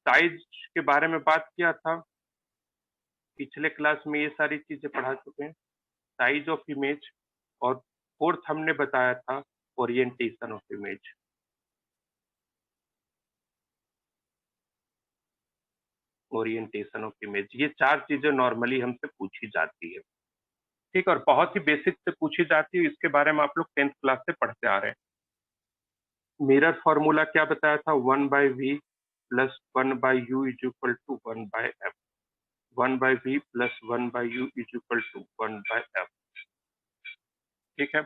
Size के बारे में बात किया था, पिछले क्लास में ये सारी चीजें पढ़ा चुके हैं, साइज ऑफ इमेज। और फोर्थ हमने बताया था orientation of image. Orientation of image, ये चार चीजें नॉर्मली हमसे पूछी जाती है, ठीक है, और बहुत ही बेसिक से पूछी जाती है। इसके बारे में आप लोग 10th क्लास से पढ़ते आ रहे हैं। मिरर फॉर्मूला क्या बताया था? 1/v plus 1/u is equal to 1/f। 1/v plus 1/u is equal to 1/f, ठीक है।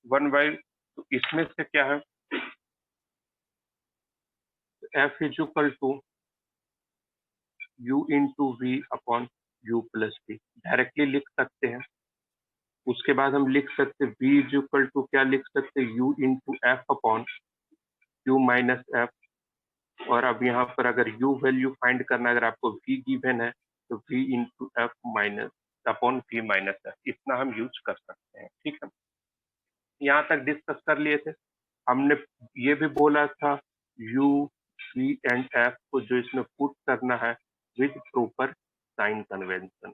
1/, तो इसमें से क्या है, f is equal to u into V upon u plus v, directly लिख सकते हैं। उसके बाद हम लिख सकते हैं v इज इक्वल टू, क्या लिख सकते हैं, u into F upon u minus F. और अब यहाँ पर अगर u वैल्यू फाइंड करना है, अगर आपको v गिवन है तो v into F minus upon v minus F, इतना हम यूज कर सकते हैं, ठीक है। यहाँ तक डिस्कस कर लिए थे हमने। ये भी बोला था u v एंड f को जो इसमें पुट करना है with proper sign convention.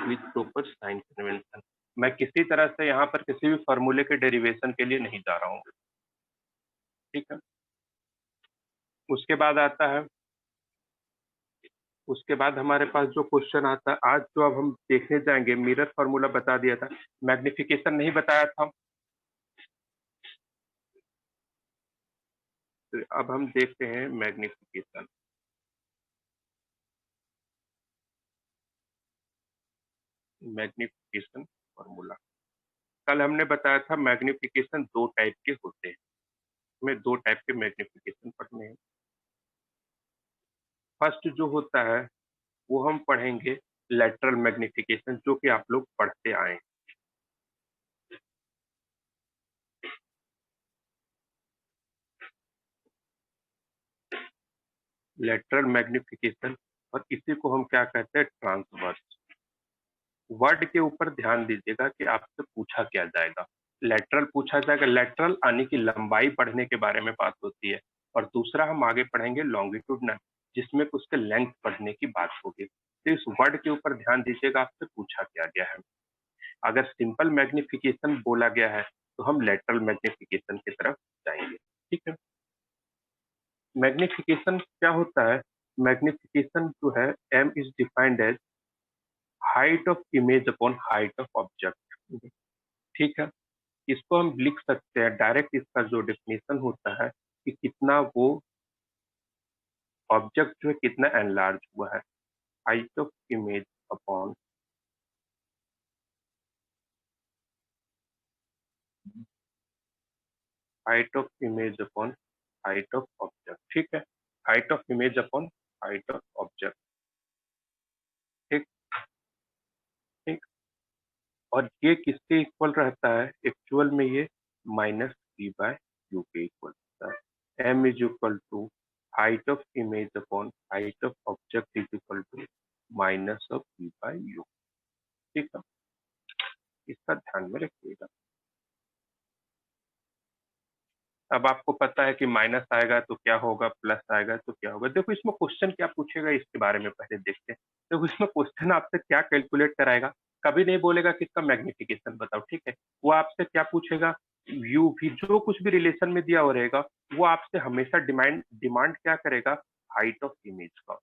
With proper sign convention. मैं किसी तरह से यहाँ पर किसी भी फॉर्मूले के डेरिवेशन के लिए नहीं जा रहा हूँ, ठीक है। उसके बाद आता है, उसके बाद हमारे पास जो क्वेश्चन आता है आज, जो अब हम देखने जाएंगे, मिरर फॉर्मूला बता दिया था, मैग्निफिकेशन नहीं बताया था। तो अब हम देखते हैं मैग्निफिकेशन। मैग्निफिकेशन फॉर्मूला कल हमने बताया था, मैग्निफिकेशन दो टाइप के होते हैं, हमें दो टाइप के मैग्निफिकेशन पढ़ने हैं। फर्स्ट जो होता है वो हम पढ़ेंगे लेटरल मैग्निफिकेशन, जो कि आप लोग पढ़ते आए। लेटरल मैग्निफिकेशन, और इसी को हम क्या कहते हैं, ट्रांसवर्स। वर्ड के ऊपर ध्यान दीजिएगा कि आपसे पूछा क्या जाएगा। लेटरल पूछा जाएगा, लेटरल यानी कि लंबाई बढ़ने के बारे में बात होती है, और दूसरा हम आगे पढ़ेंगे लॉन्गिट्यूडनल, जिसमें उसके लेंथ बढ़ने की बात होगी। तो इस वर्ड के ऊपर ध्यान दीजिएगा, आपसे पूछा क्या गया है। अगर सिंपल मैग्निफिकेशन बोला गया है तो हम लेटरल मैग्निफिकेशन की तरफ जाएंगे, ठीक है। मैग्निफिकेशन क्या होता है? मैग्निफिकेशन जो है, M is defined as height of image upon height of object, ठीक है। इसको हम लिख सकते हैं डायरेक्ट, इसका जो डेफिनेशन होता है कि कितना वो ऑब्जेक्ट जो है कितना एनलार्ज हुआ है, height of image upon height of image upon height of object, ठीक है। Height of image upon height of object, ठीक ठीक। और ये किसके इक्वल रहता है? एक्चुअल में ये माइनस वी बाय यू के इक्वल रहता है। M is equal to height of image upon height of object is equal to minus of V by U, ठीक है। इसका ध्यान में रखिएगा। अब आपको पता है कि माइनस आएगा तो क्या होगा, प्लस आएगा तो क्या होगा। देखो इसमें क्वेश्चन क्या पूछेगा, इसके बारे में पहले देखते हैं। देखो इसमें क्वेश्चन आपसे क्या कैलकुलेट कराएगा, कभी नहीं बोलेगा कि इसका मैग्निफिकेशन बताओ, ठीक है। वो आपसे क्या पूछेगा, यू भी जो कुछ भी रिलेशन में दिया हो रहेगा, वो आपसे हमेशा डिमांड डिमांड क्या करेगा, हाइट ऑफ इमेज का।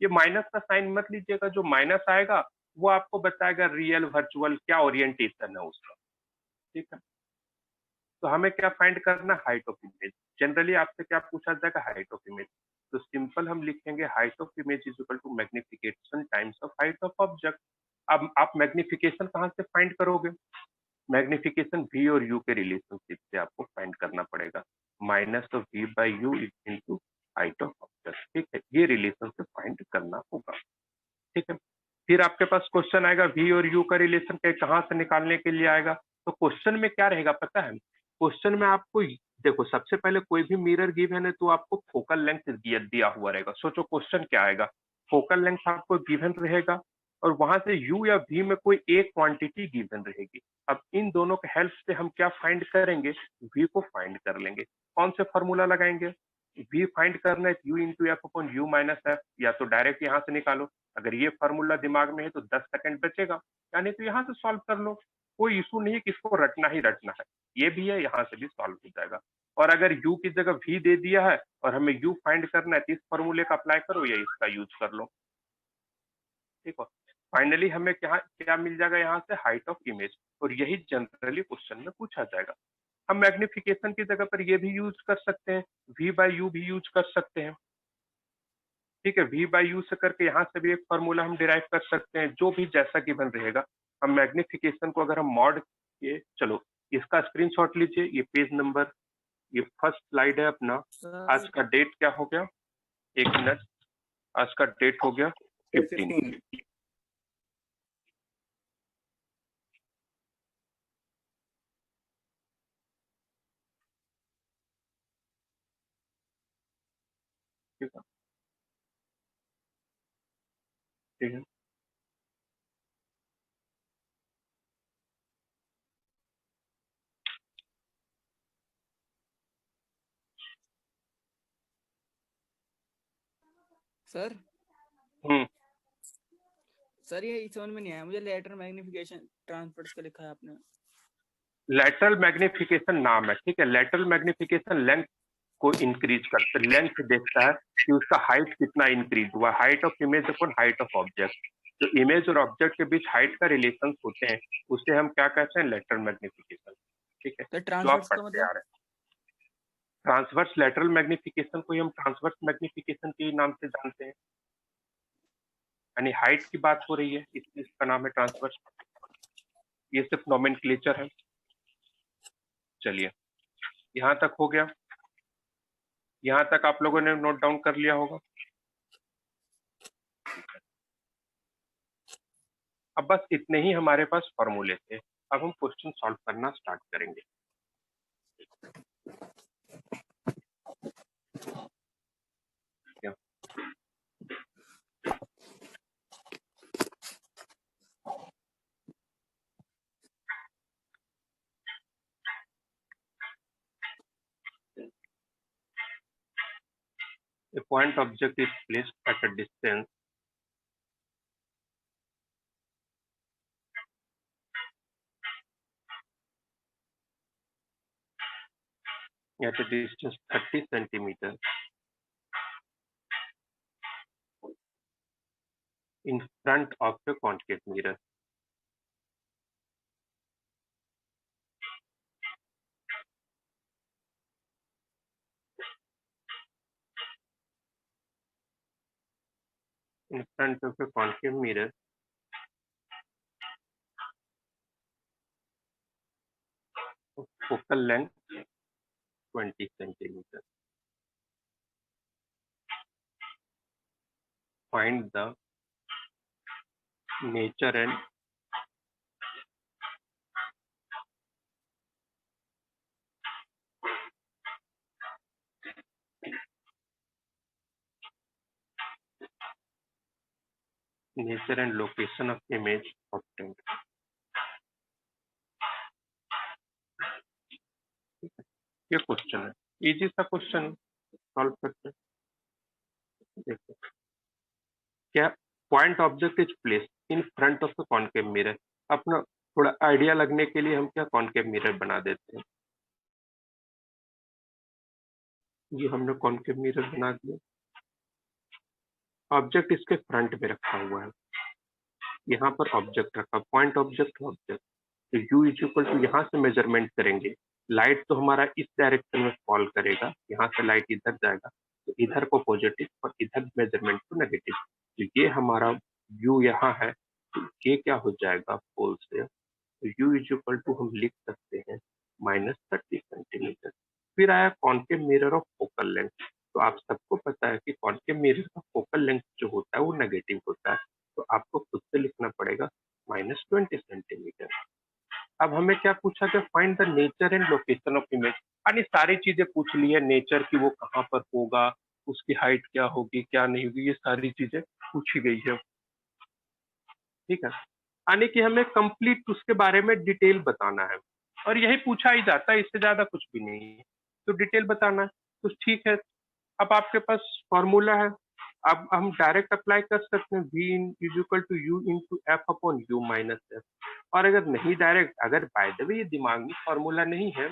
ये माइनस का साइन मत लीजिएगा, जो माइनस आएगा वो आपको बताएगा रियल वर्चुअल क्या ओरिएंटेशन है उसका, ठीक है। तो हमें क्या फाइंड करना, हाइट ऑफ इमेज। जनरली आपसे क्या पूछा जाएगा, हाइट ऑफ इमेज। तो सिंपल हम लिखेंगे height of image is equal to magnification times of height of object. अब आप मैग्निफिकेशन कहाँ से फाइंड करोगे? मैग्निफिकेशन वी और यू के रिलेशनशिप से आपको फाइंड करना पड़ेगा। Minus of V by U is into height of object, ठीक है। ये रिलेशन से फाइंड करना होगा, ठीक है। फिर आपके पास क्वेश्चन आएगा, वी और यू का रिलेशन कहाँ से निकालने के लिए आएगा। तो क्वेश्चन में क्या रहेगा पता है? क्वेश्चन में आपको देखो, सबसे पहले कोई भी मिरर गिवन है तो आपको फोकल लेंथ दिया हुआ रहेगा। सोचो क्वेश्चन क्या आएगा, फोकल लेंथ आपको गिवन रहेगा, और वहां से u या v में कोई एक क्वांटिटी गिवन रहेगी। अब इन दोनों के हेल्प से हम क्या फाइंड करेंगे, v को फाइंड कर लेंगे। कौन से फॉर्मूला लगाएंगे, v फाइंड करना है u into F upon U minus F, या तो डायरेक्ट यहाँ से निकालो, अगर ये फॉर्मूला दिमाग में है तो 10 सेकंड बचेगा, यानी तो यहाँ से सॉल्व कर लो, कोई इशू नहीं है कि इसको रटना ही रटना है, ये भी है, यहाँ से भी सॉल्व हो जाएगा। और अगर u की जगह v दे दिया है और हमें u फाइंड करना है तो इस फॉर्मूले का अप्लाई करो या इसका यूज कर लो, ठीक है। फाइनली हमें क्या क्या मिल जाएगा यहाँ से, हाइट ऑफ इमेज, और यही जनरली क्वेश्चन में पूछा जाएगा। हम मैग्निफिकेशन की जगह पर ये भी यूज कर सकते हैं, v बाई यू भी यूज कर सकते हैं, ठीक है। v बाई यू से करके यहाँ से भी एक फॉर्मूला हम डिराइव कर सकते हैं, जो भी जैसा गिवन रहेगा। हम मैग्निफिकेशन को अगर हम मॉड ये, चलो इसका स्क्रीनशॉट लीजिए, ये पेज नंबर, ये फर्स्ट स्लाइड है अपना। आज सर का डेट क्या हो गया, एक मिनट, आज का डेट हो गया 15। 15। ठीक है, ठीक है। सर हम्म, सर ये समझ में नहीं आया मुझे, लेटर मैग्निफिकेशन ट्रांसफर्स का लिखा है आपने। लेटरल मैग्निफिकेशन नाम है, ठीक है। लेटरल मैग्निफिकेशन लेंथ को इंक्रीज करता है, लेंथ देखता है कि उसका हाइट कितना इंक्रीज हुआ, height of image upon height of object. जो इमेज और ऑब्जेक्ट के बीच हाइट का रिलेशन होते हैं उसे हम क्या कहते हैं, लेटरल मैग्निफिकेशन, ठीक है। तो जो आप ट्रांसफर्स का पढ़ते आ मतलब? रहे हैं, ट्रांसवर्स लेटरल मैग्निफिकेशन को ही हम ट्रांसवर्स मैग्निफिकेशन के नाम से जानते हैं, यानी हाइट की बात हो रही है इसलिए इसका नाम है ट्रांसवर्स। ये सिर्फ नोमेनक्लेचर है। चलिए, यहाँ तक हो गया, यहाँ तक आप लोगों ने नोट डाउन कर लिया होगा। अब बस इतने ही हमारे पास फॉर्मूले थे, अब हम क्वेश्चन सॉल्व करना स्टार्ट करेंगे। A point object is placed at a distance at a distance 30 centimeters in front of a concave mirror. In front of a concave mirror, focal length 20 centimeters. Find the nature and location of image obtained. ये question है, easy सा question, solve करते हैं। देखो, क्या point object is place in front of the concave mirror. अपना थोड़ा idea लगने के लिए हम क्या कॉनकेव मिरर बना देते हैं। ये हमने कॉनकेव मिरर बना दिया, ऑब्जेक्ट इसके फ्रंट में रखा हुआ है, यहाँ पर ऑब्जेक्ट रखा, पॉइंट ऑब्जेक्ट ऑब्जेक्ट, तो u इज इक्वल टू यहाँ से मेजरमेंट करेंगे, लाइट तो हमारा इस डायरेक्शन में फॉल करेगा, यहाँ से लाइट इधर जाएगा तो इधर को पॉजिटिव और इधर मेजरमेंट को नेगेटिव, तो ये हमारा u यहाँ है, तो ये क्या हो जाएगा पोल से, तो u इज इक्वल टू हम लिख सकते हैं -30 सेंटीमीटर। फिर आया concave mirror of focal length, तो आप सबको पता है कि कॉनकेव मिरर का फोकल लेंथ जो होता है वो नेगेटिव होता है, तो आपको खुद से लिखना पड़ेगा -20 सेंटीमीटर। अब हमें क्या पूछा कि find the nature and location of image, यानी सारी चीजें पूछ ली है, नेचर की वो कहाँ पर होगा, उसकी हाइट क्या होगी क्या नहीं होगी, ये सारी चीजें पूछी गई है। ठीक है, यानी कि हमें कंप्लीट उसके बारे में डिटेल बताना है और यही पूछा ही जाता है, इससे ज्यादा कुछ भी नहीं है। तो डिटेल बताना है तो ठीक है। अब आपके पास फॉर्मूला है, अब हम डायरेक्ट अप्लाई कर सकते हैं, v is equal to U into F upon U minus F. और अगर नहीं डायरेक्ट, अगर बाय द वे ये दिमागी फॉर्मूला नहीं है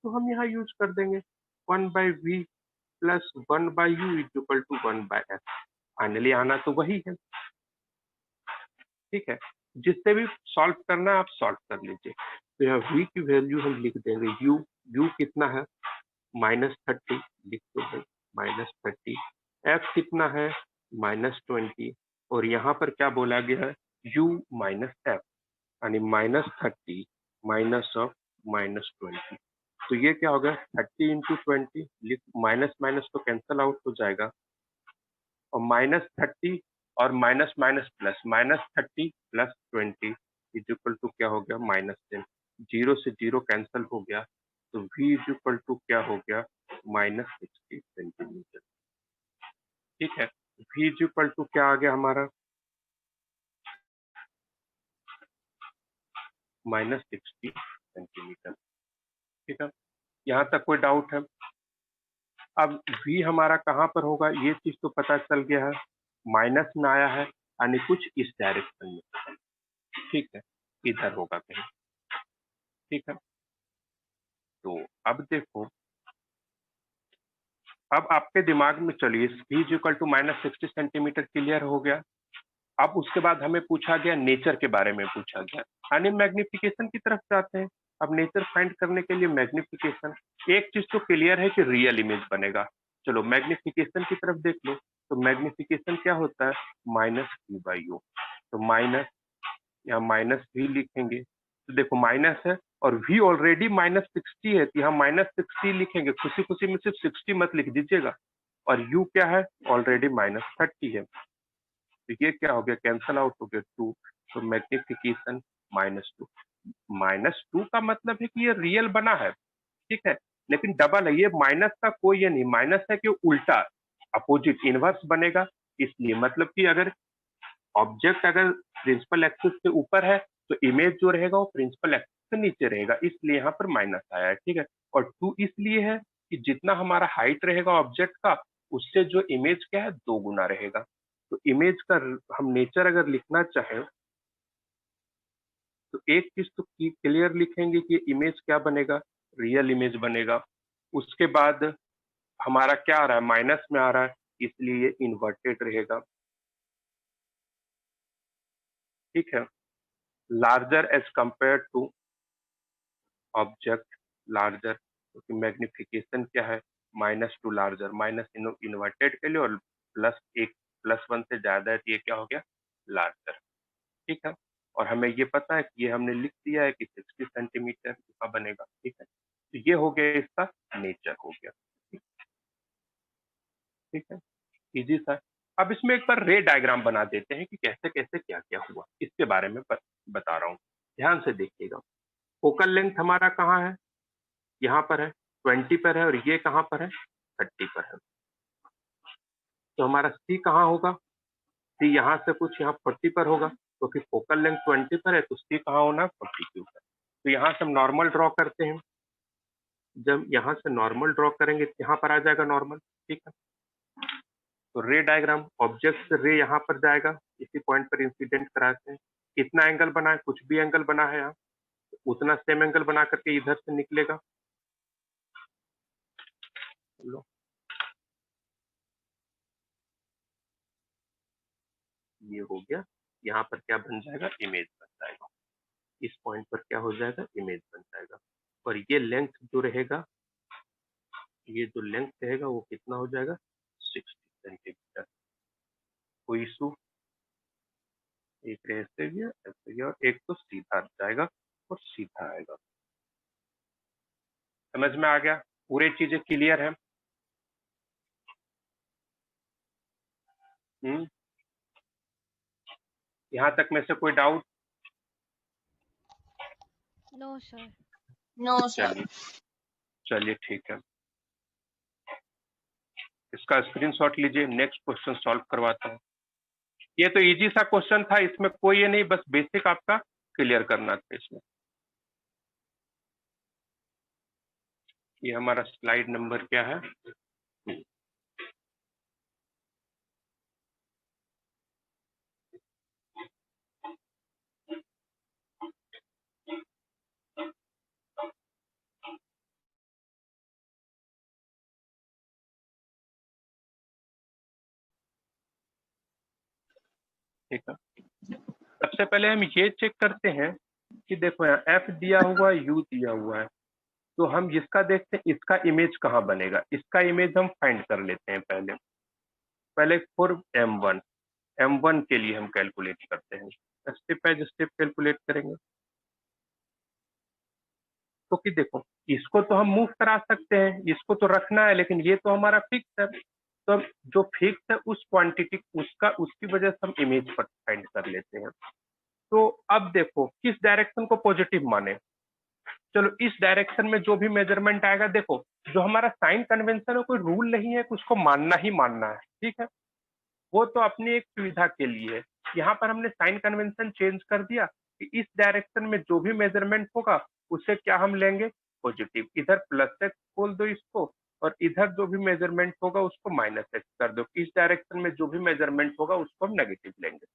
तो हम यहाँ यूज कर देंगे 1/v plus 1/u is equal to 1/f। Finally आना तो वही है, ठीक है। जिससे भी सॉल्व करना है आप सॉल्व कर लीजिए। तो यहाँ v की वैल्यू हम लिख देंगे, u कितना है -30, लिख दो -30। f कितना है -20, और यहाँ पर क्या बोला गया है u माइनस एफ, यानी -30 माइनस ऑफ -20। तो ये क्या होगा 30 इंटू 20, माइनस माइनस तो कैंसल आउट हो जाएगा, और -30 और minus minus plus, -30 plus 20 is equal to क्या हो गया -10। जीरो से जीरो कैंसिल हो गया, तो v इज इक्वल टू क्या हो गया -60 सेंटीमीटर। ठीक है, v इज इक्वल टू क्या आ गया हमारा -60 सेंटीमीटर। ठीक है, यहाँ तक कोई डाउट है? अब v हमारा कहाँ पर होगा ये चीज तो पता चल गया है, माइनस में आया है यानी कुछ इस डायरेक्शन में, ठीक है, इधर होगा कहीं। ठीक है, तो अब देखो, अब आपके दिमाग में चलिए v is equal to -60 centimetre clear हो गया। अब उसके बाद हमें पूछा गया नेचर के बारे में पूछा गया, यानी मैग्निफिकेशन की तरफ जाते हैं। अब नेचर फाइंड करने के लिए मैग्निफिकेशन, एक चीज तो क्लियर है कि रियल इमेज बनेगा। चलो मैग्निफिकेशन की तरफ देख लो, तो मैग्निफिकेशन क्या होता है -v/u। तो माइनस, यहाँ -v लिखेंगे, तो देखो माइनस है और v ऑलरेडी -60 है, तो यहाँ -60 लिखेंगे, खुशी खुशी में सिर्फ 60 मत लिख दीजिएगा। और u क्या है ऑलरेडी -30 है, तो ये क्या हो गया कैंसल आउट हो गया 2, तो मैग्निफिकेशन -2। -2 का मतलब है कि ये रियल बना है, ठीक है, लेकिन डबल है, ये माइनस का कोई ये नहीं, माइनस है कि उल्टा अपोजिट इनवर्स बनेगा। इसलिए मतलब कि अगर ऑब्जेक्ट अगर प्रिंसिपल एक्सिस से ऊपर है तो इमेज जो रहेगा वो प्रिंसिपल एक्सिस से नीचे रहेगा, इसलिए यहाँ पर माइनस आया है। ठीक है, और 2 इसलिए है कि जितना हमारा हाइट रहेगा ऑब्जेक्ट का, उससे जो इमेज क्या है 2 गुना रहेगा। तो इमेज का हम नेचर अगर लिखना चाहें तो एक चीज तो क्लियर लिखेंगे कि इमेज क्या बनेगा, रियल इमेज बनेगा। उसके बाद हमारा क्या आ रहा है माइनस में आ रहा है, इसलिए ये इन्वर्टेड रहेगा। ठीक है, larger as compare to object larger, क्योंकि मैग्निफिकेशन क्या है -2 लार्जर, माइनस इन्वर्टेड के लिए, और +1 से ज्यादा है तो ये क्या हो गया लार्जर। ठीक है, और हमें ये पता है कि ये हमने लिख दिया है कि 60 सेंटीमीटर का बनेगा। ठीक है, तो ये हो गया इसका नेचर हो गया। ठीक है, इजी सा। अब इसमें एक बार रे डायग्राम बना देते हैं कि कैसे कैसे क्या क्या हुआ, इसके बारे में बता रहा हूँ, ध्यान से देखिएगा। फोकल लेंथ हमारा कहाँ है, यहाँ पर है 20 पर है, और ये कहाँ पर है 30 पर है। तो हमारा सी कहाँ होगा, सी यहाँ से कुछ यहाँ 40 पर होगा, क्योंकि फोकल लेंथ 20 पर है तो सी कहाँ होना 42 पर। तो यहाँ से हम नॉर्मल ड्रॉ करते हैं, जब यहाँ से नॉर्मल ड्रॉ करेंगे तो यहाँ पर आ जाएगा नॉर्मल। ठीक है, तो रे डायग्राम, ऑब्जेक्ट से रे यहाँ पर जाएगा, इसी पॉइंट पर इंसिडेंट कराते हैं। कितना एंगल बना है, कुछ भी एंगल बना है यहाँ, उतना सेम एंगल बना करके इधर से निकलेगा। लो, ये हो गया, यहाँ पर क्या बन जाएगा इमेज बन जाएगा, इस पॉइंट पर क्या हो जाएगा इमेज बन जाएगा। और ये लेंथ जो रहेगा, ये जो लेंथ रहेगा वो कितना हो जाएगा 60 सेंटीमीटर। कोई इशू, एक ऐसे गया ऐसे गया, और एक तो सीधा जाएगा और सीधा आएगा। समझ में आ गया, पूरी चीजें क्लियर है। यहाँ तक में से कोई doubt? No sir. No sir. चलिए चलिए ठीक है, इसका स्क्रीनशॉट लीजिए, नेक्स्ट क्वेश्चन सॉल्व करवाता हूँ। ये तो इजी सा क्वेश्चन था, इसमें कोई ये नहीं, बस बेसिक आपका क्लियर करना था इसमें। ये हमारा स्लाइड नंबर क्या है? ठीक है, सबसे पहले हम ये चेक करते हैं कि देखो यहाँ एफ दिया हुआ है, यू दिया हुआ है, तो हम जिसका देखते हैं इसका इमेज कहाँ बनेगा, इसका इमेज हम फाइंड कर लेते हैं। पहले पहले फॉर एम वन के लिए हम कैलकुलेट करते हैं, स्टेप बाय स्टेप कैलकुलेट करेंगे। तो कि देखो, इसको तो हम मूव करा सकते हैं, इसको तो रखना है, लेकिन ये तो हमारा फिक्स है, तो अब जो फिक्स है उस क्वांटिटी उसका उसकी वजह से हम इमेज पर फाइंड कर लेते हैं। तो अब देखो किस डायरेक्शन को पॉजिटिव माने। चलो इस डायरेक्शन में जो भी मेजरमेंट आएगा, देखो जो हमारा साइन कन्वेंशन है कोई रूल नहीं है, उसको मानना ही मानना है, ठीक है, वो तो अपनी एक सुविधा के लिए है। यहाँ पर हमने साइन कन्वेंशन चेंज कर दिया कि इस डायरेक्शन में जो भी मेजरमेंट होगा उसे क्या हम लेंगे, पॉजिटिव। इधर प्लस एक्स बोल दो इसको, और इधर जो भी मेजरमेंट होगा उसको माइनस एक्स कर दो। इस डायरेक्शन में जो भी मेजरमेंट होगा उसको हम नेगेटिव लेंगे,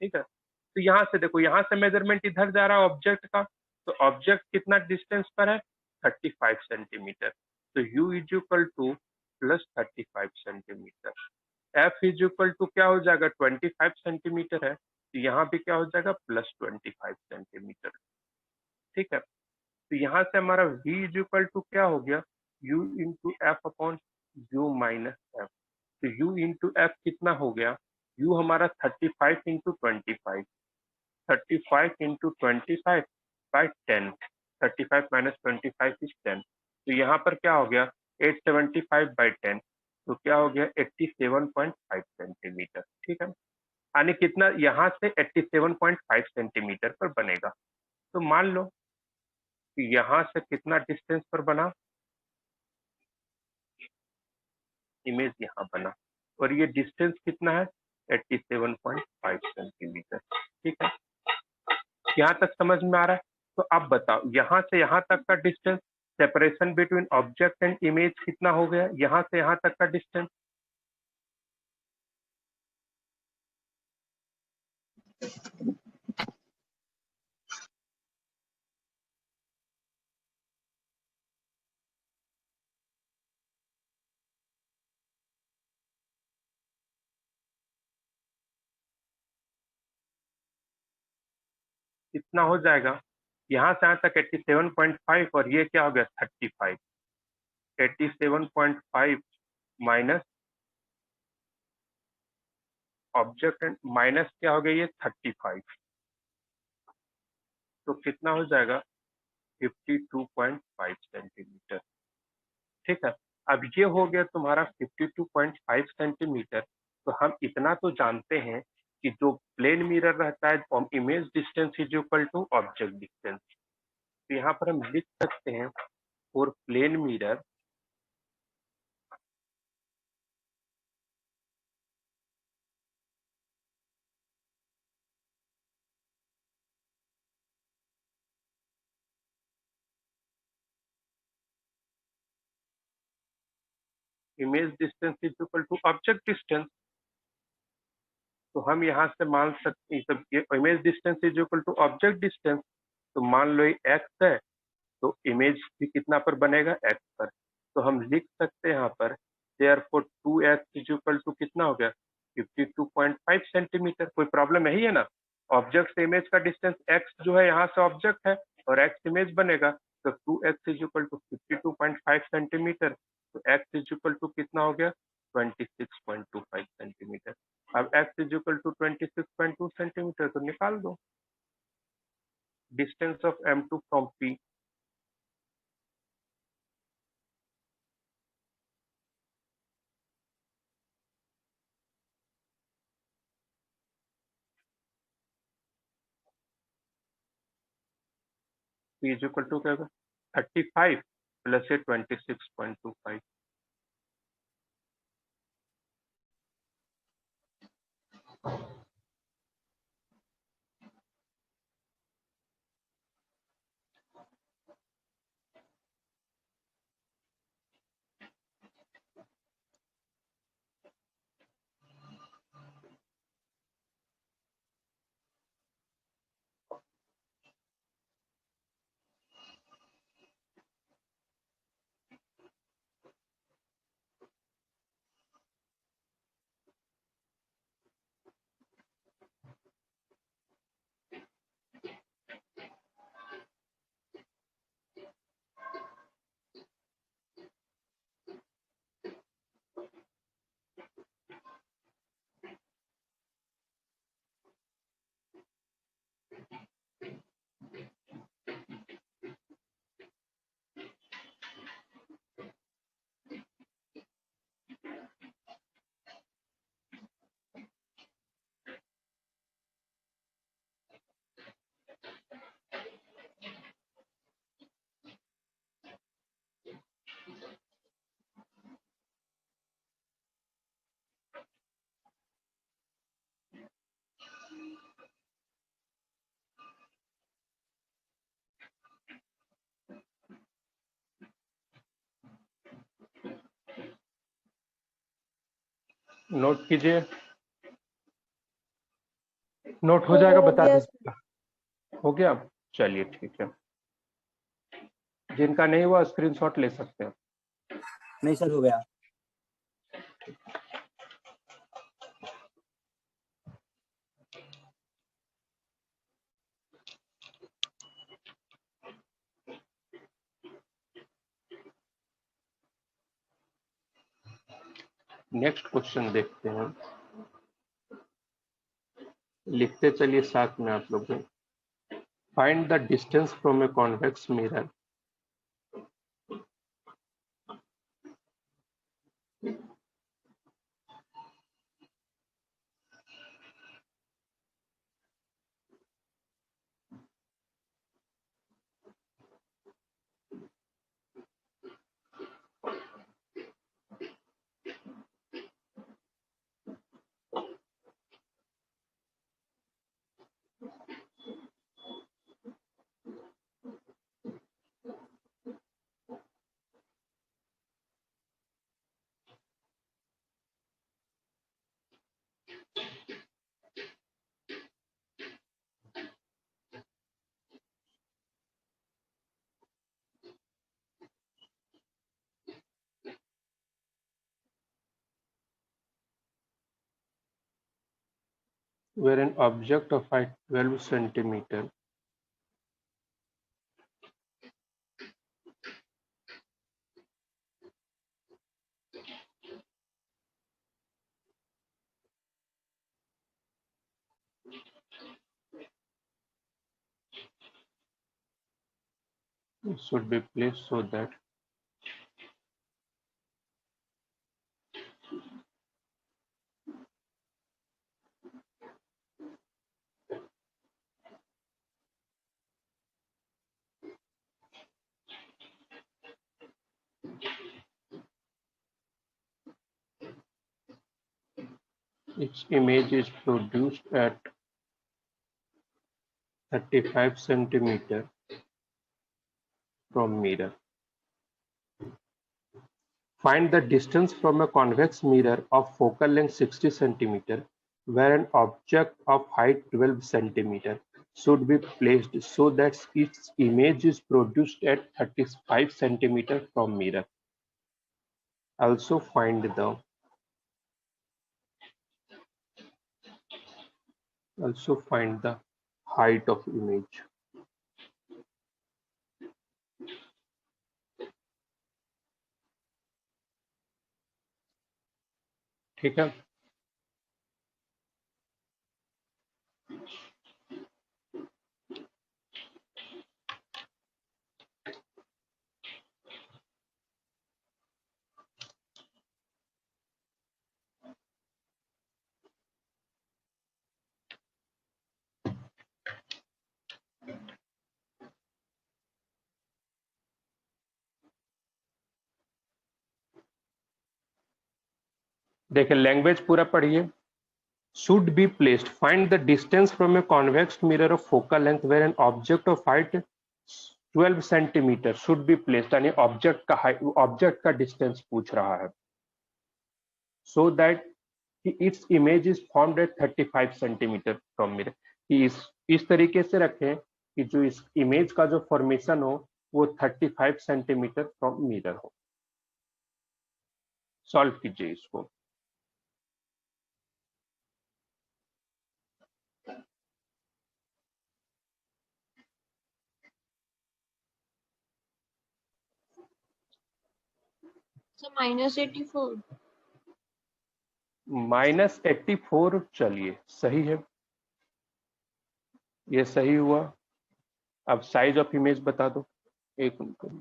ठीक है। तो यहाँ से देखो, यहाँ से मेजरमेंट इधर जा रहा है ऑब्जेक्ट का, तो ऑब्जेक्ट कितना डिस्टेंस पर है, 35 सेंटीमीटर। तो u is equal to plus 35 centimetre. F is equal to क्या हो जाएगा, 25 सेंटीमीटर है, तो यहाँ भी क्या हो जाएगा, प्लस 25 सेंटीमीटर, ठीक है। तो यहाँ से हमारा v इज इक्वल टू क्या हो गया, u into F upon U minus F. तो u इंटू एफ कितना हो गया, u हमारा 35 इंटू 25, 35 इंटू 25 बाई 10, 35 - 25 इज 10। तो यहाँ पर क्या हो गया, 875/10, तो क्या हो गया 87.5 सेंटीमीटर, ठीक है। यानी कितना, यहाँ से 87.5 सेंटीमीटर पर बनेगा। तो मान लो कि यहाँ से कितना डिस्टेंस पर बना, इमेज यहाँ बना, और ये डिस्टेंस कितना है, 87.5 सेंटीमीटर, ठीक है। यहाँ तक समझ में आ रहा है? तो अब बताओ यहाँ से यहाँ तक का distance, separation between object and image कितना हो गया, यहाँ से यहाँ तक का डिस्टेंस। कितना हो जाएगा, यहाँ से यहाँ तक 87.5, और ये क्या हो गया 35। 87.5 माइनस ऑब्जेक्ट एंड माइनस क्या हो गया, ये 35, तो कितना हो जाएगा 52.5 सेंटीमीटर, ठीक है। अब ये हो गया तुम्हारा 52.5 सेंटीमीटर। तो हम इतना तो जानते हैं कि जो प्लेन मिरर रहता है, image distance is equal to object distance. तो यहाँ पर हम लिख सकते हैं for plane mirror, image distance is equal to object distance. तो हम यहाँ से मान सकते हैं image distance is equal to object distance. तो मान लो ये एक्स है, तो इमेज भी कितना पर बनेगा, एक्स पर। तो हम लिख सकते हैं यहाँ पर therefore 2x is equal to कितना हो गया 52.5 सेंटीमीटर। कोई प्रॉब्लम नहीं है ना, ऑब्जेक्ट से इमेज का डिस्टेंस x जो है यहाँ से ऑब्जेक्ट है, और x इमेज बनेगा, तो 2x is equal to 52.5 centimetre. तो x इज इक्वल टू कितना हो गया 26.25 सेंटीमीटर। अब x is equal to 26.2 centimetre, तो निकाल दो distance of m2 from p। p is equal to क्या होगा 35 प्लस ये 26.25। नोट कीजिए, नोट हो जाएगा, बता दीजिएगा। हो गया? चलिए ठीक है। जिनका नहीं हुआ स्क्रीनशॉट ले सकते हैं। नहीं सर, हो गया। नेक्स्ट क्वेश्चन देखते हैं, लिखते चलिए साथ में आप लोग। Find the distance from a convex mirror where an object of height 12 centimeter should be placed so that its image is produced at 35 centimeter from mirror. Find the distance from a convex mirror of focal length 60 centimeter where an object of height 12 centimeter should be placed so that its image is produced at 35 centimeter from mirror. Also find the height of image. ठीक है, देखिए language पूरा पढ़िए, should be placed. Find the distance from a convex mirror of focal length where an object of height 12 centimetre should be placed. यानी object का distance पूछ रहा है. So that its image is formed at 35 centimetre from mirror. कि इस तरीके से रखें कि जो इस इमेज का जो फॉर्मेशन हो वो 35 सेंटीमीटर फ्रॉम मिरर हो. सॉल्व कीजिए इसको. So -84. -84 चलिए सही है, ये सही हुआ. अब साइज ऑफ इमेज बता दो. एक मिनट.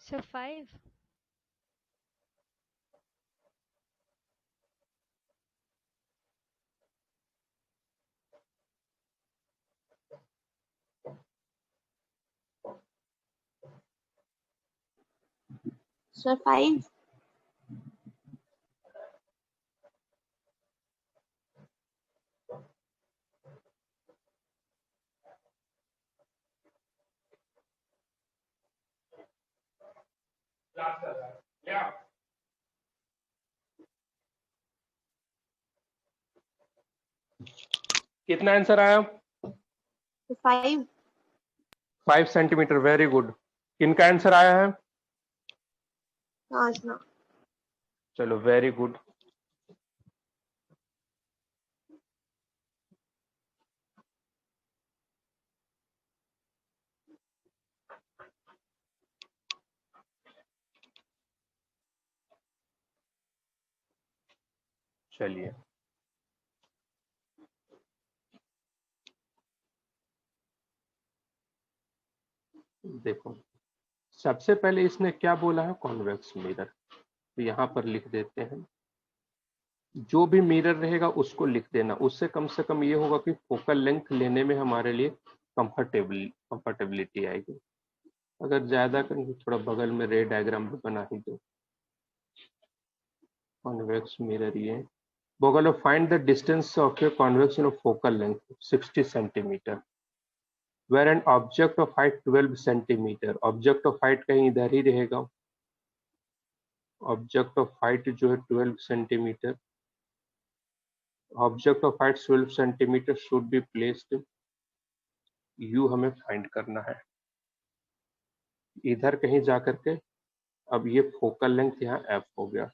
So 5. So 5. कितना आंसर आया? 5. 5 सेंटीमीटर. Very good. किनका आंसर आया है? Asna. चलो वेरी गुड. चलिए देखो, सबसे पहले इसने क्या बोला है? Convex mirror. तो यहाँ पर लिख देते हैं. जो भी मिरर रहेगा उसको लिख देना. उससे कम से कम ये होगा कि फोकल लेंथ लेने में हमारे लिए कंफर्टेबिलिटी आएगी. अगर ज्यादा करेंगे थोड़ा बगल में रे डायग्राम भी बना ही दो. कॉन्वेक्स मिरर ये बगल of find the distance of a convex of focal length 60 centimetre where an object of height 12 centimetre. Object of height कहीं इधर ही रहेगा. ऑब्जेक्ट ऑफ हाइट जो है 12 centimetre. Object of height 12 centimetre should be placed. You हमें find करना है इधर कहीं जाकर के. अब ये फोकल लेंथ यहाँ एफ हो गया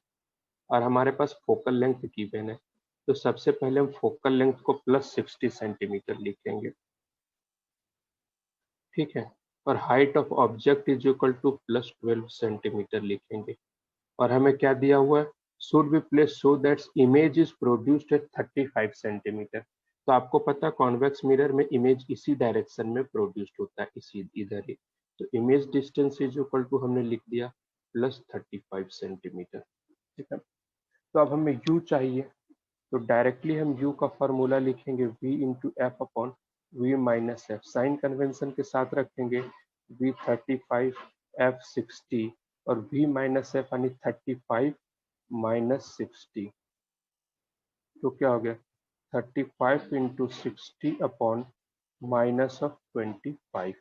और हमारे पास फोकल लेंथ गिवन है. तो सबसे पहले हम फोकल लेंथ को प्लस 60 सेंटीमीटर लिखेंगे. ठीक है. और height of object is equal to plus 12 centimetre लिखेंगे. और हमें क्या दिया हुआ है? Should be place so that image is produced at 35 centimetre. तो आपको पता है कॉन्वेक्स मिरर में इमेज इसी डायरेक्शन में प्रोड्यूस्ड होता है, इसी इधर ही. तो image distance is equal to हमने लिख दिया प्लस 35 सेंटीमीटर. ठीक है. तो अब हमें u चाहिए. तो डायरेक्टली हम u का फॉर्मूला लिखेंगे v into F upon v minus F. Sign convention के साथ रखेंगे v 35 f 60 और v माइनस एफ यानी 35 माइनस 60. तो क्या हो गया? 35 इंटू 60 अपॉन माइनस ऑफ 25.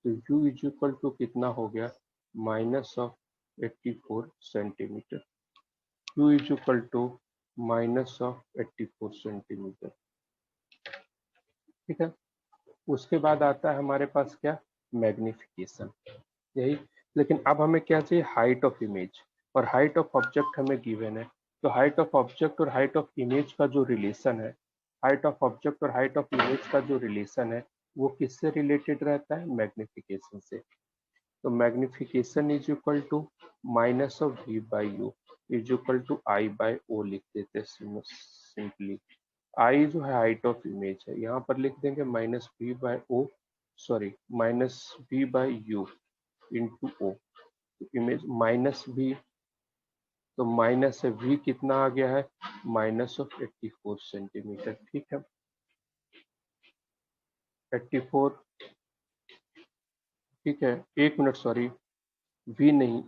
तो u इज इक्वल टू कितना हो गया? Minus of 84 centimetre. u is equal to minus of 84 centimetre. ठीक है. उसके बाद आता है हमारे पास क्या? मैग्निफिकेशन. यही. लेकिन अब हमें क्या चाहिए? Height of image. और हाइट ऑफ ऑब्जेक्ट हमें गिवन है. तो हाइट ऑफ ऑब्जेक्ट और हाइट ऑफ इमेज का जो रिलेशन है, हाइट ऑफ ऑब्जेक्ट और हाइट ऑफ इमेज का जो रिलेशन है वो किससे रिलेटेड रहता है? मैग्निफिकेशन से. तो magnification is equal to minus of V by U is equal to I by O लिख देते हैं सिंपली। आई जो है हाइट ऑफ इमेज है, यहाँ पर लिख देंगे minus V by O, sorry minus V by U into O. Image minus V, तो माइनस है वी कितना आ गया है, माइनस ऑफ 84 सेंटीमीटर। ठीक है, 84, ठीक है, एक मिनट सॉरी, वी नहीं,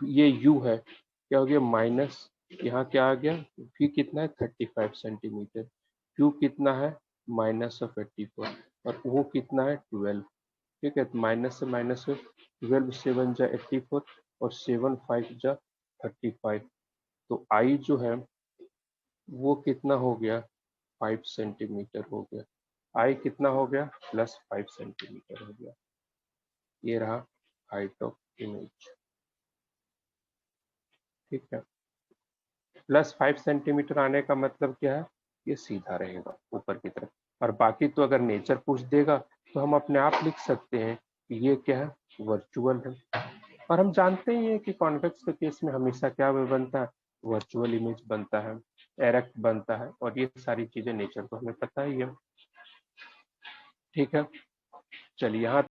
ये यू है, क्या हो गया माइनस, यहाँ क्या आ गया, वी कितना है 35 सेंटीमीटर, क्यू कितना है माइनस ऑफ 84 और वो कितना है 12। ठीक है, तो माइनस से माइनस 12 7 जा 84 और 7 5 जा 35, तो आई जो है वो कितना हो गया 5 सेंटीमीटर हो गया, आई कितना हो गया प्लस 5 सेंटीमीटर हो गया। ये रहा हाइट ऑफ इमेज। ठीक है, प्लस 5 सेंटीमीटर आने का मतलब क्या है, ये सीधा रहेगा ऊपर की तरफ, और बाकी तो अगर नेचर पूछ देगा तो हम अपने आप लिख सकते हैं कि ये क्या है वर्चुअल है। और हम जानते ही हैं कि कॉन्वेक्स के केस में हमेशा क्या बनता है, वर्चुअल इमेज बनता है, एरेक्ट बनता है, और ये सारी चीजें नेचर को हमें पता ही है। ठीक है, चलिए यहाँ